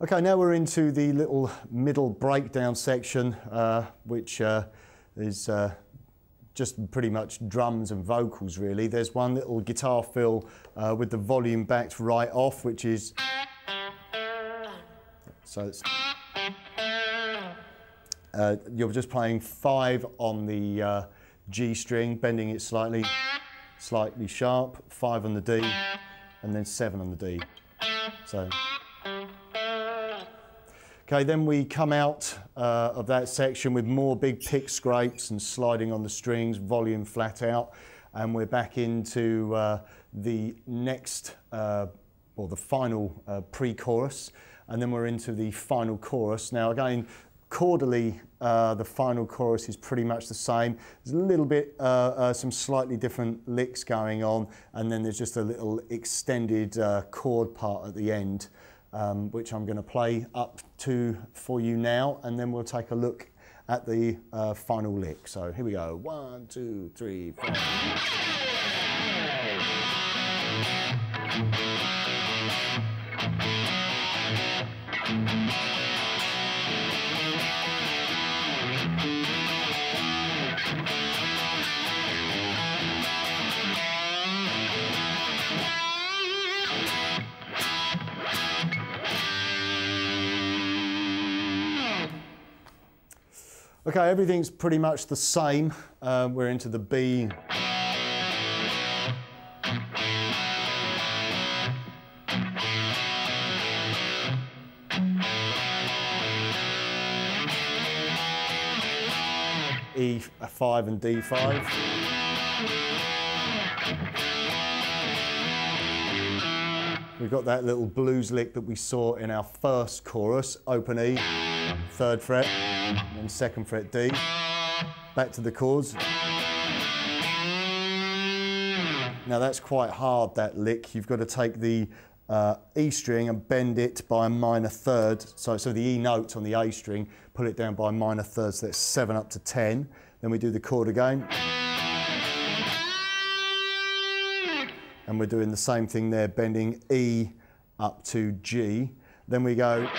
Okay, now we're into the little middle breakdown section, which is just pretty much drums and vocals really. There's one little guitar fill with the volume backed right off, which is, so it's, you're just playing 5 on the G string, bending it slightly sharp, 5 on the D, and then 7 on the D. So. Okay, then we come out of that section with more big pick scrapes and sliding on the strings, volume flat out, and we're back into the next, or the final pre-chorus, and then we're into the final chorus. Now again, chordally, the final chorus is pretty much the same. There's a little bit, some slightly different licks going on, and then there's just a little extended chord part at the end. Which I'm going to play up to for you now, and then we'll take a look at the final lick. So here we go. 1, 2, 3, 4. Okay, everything's pretty much the same. We're into the B. E5 and D5. We've got that little blues lick that we saw in our first chorus, open E, 3rd fret, and 2nd fret D. Back to the chords. Now that's quite hard, that lick. You've got to take the E string and bend it by a minor 3rd. So the E note on the A string, pull it down by a minor 3rd, so that's 7 up to 10. Then we do the chord again. And we're doing the same thing there, bending E up to G. Then we go.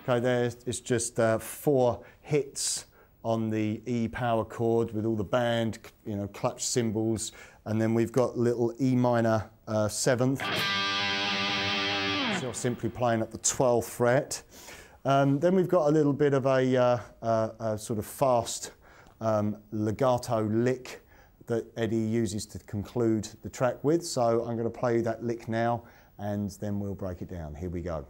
Okay, there it's just 4 hits on the E power chord with all the band, you know, clutch cymbals, and then we've got little E minor 7th. So you're simply playing at the 12th fret. Then we've got a little bit of a sort of fast legato lick that Eddie uses to conclude the track with. So I'm going to play you that lick now, and then we'll break it down. Here we go.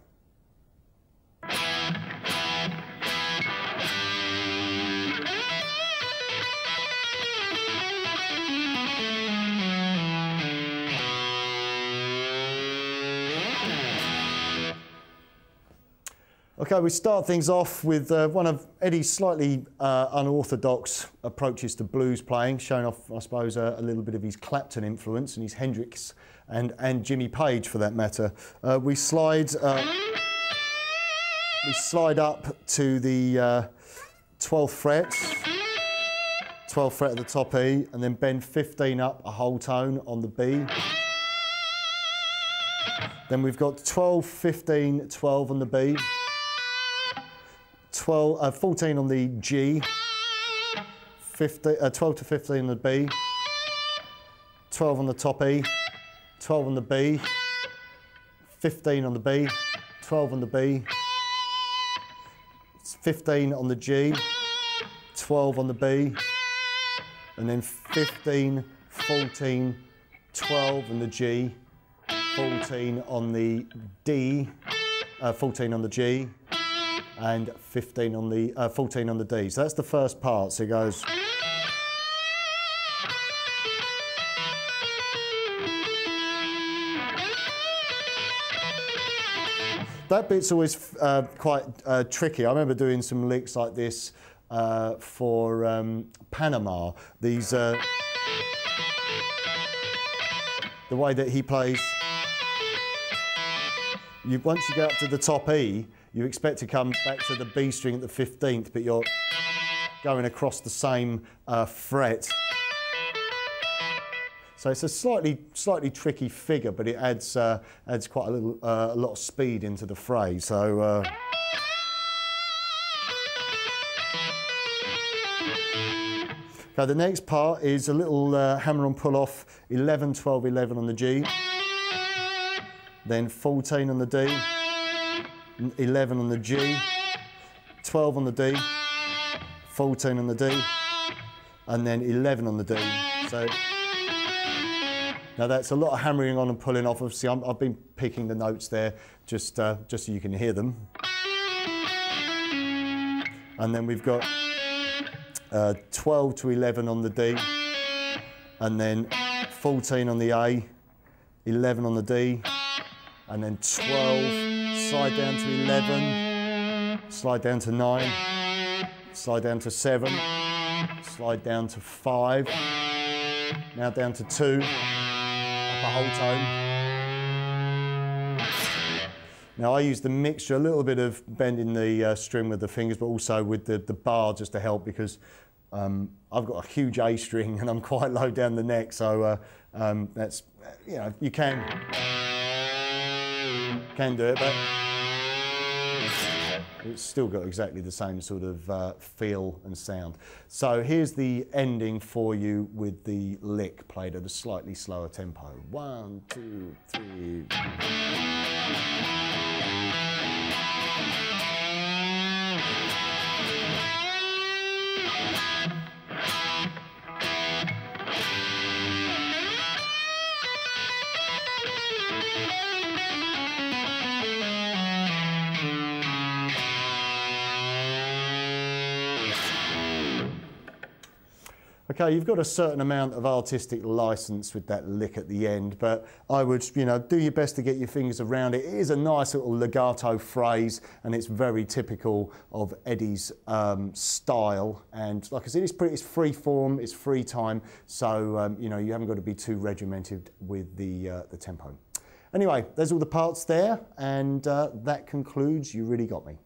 Okay, we start things off with one of Eddie's slightly unorthodox approaches to blues playing, showing off, I suppose, a little bit of his Clapton influence and his Hendrix and Jimmy Page, for that matter. We slide up to the 12th fret, 12th fret at the top E, and then bend 15 up a whole tone on the B. Then we've got 12, 15, 12 on the B. 14 on the G, 12 to 15 on the B, 12 on the top E, 12 on the B, 15 on the B, 12 on the B, 15 on the G, 12 on the B, and then 15, 14, 12 on the G, 14 on the D, 14 on the G, and 15 on the 14 on the D. So that's the first part. So it goes. That bit's always quite tricky. I remember doing some licks like this for Panama. These the way that he plays. Once you get up to the top E, you expect to come back to the B string at the 15th, but you're going across the same fret. So it's a slightly tricky figure, but it adds quite a lot of speed into the fray. So. Okay, the next part is a little hammer on pull off, 11, 12, 11 on the G, then 14 on the D, 11 on the G, 12 on the D, 14 on the D, and then 11 on the D. So now that's a lot of hammering on and pulling off. Obviously, I've been picking the notes there just so you can hear them. And then we've got 12 to 11 on the D, and then 14 on the A, 11 on the D, and then 12, slide down to 11, slide down to 9, slide down to 7, slide down to 5, now down to 2, up a whole tone. Now I use the mixture, a little bit of bending the string with the fingers, but also with the bar just to help, because I've got a huge A string and I'm quite low down the neck, so that's, you know, you can do it, but it's still got exactly the same sort of feel and sound. So here's the ending for you with the lick played at a slightly slower tempo. 1, 2, 3. Okay, you've got a certain amount of artistic license with that lick at the end, but I would, you know, do your best to get your fingers around it. It is a nice little legato phrase, and it's very typical of Eddie's style. And like I said, it's free form, it's free time, so you know, you haven't got to be too regimented with the tempo. Anyway, there's all the parts there, and that concludes You Really Got Me.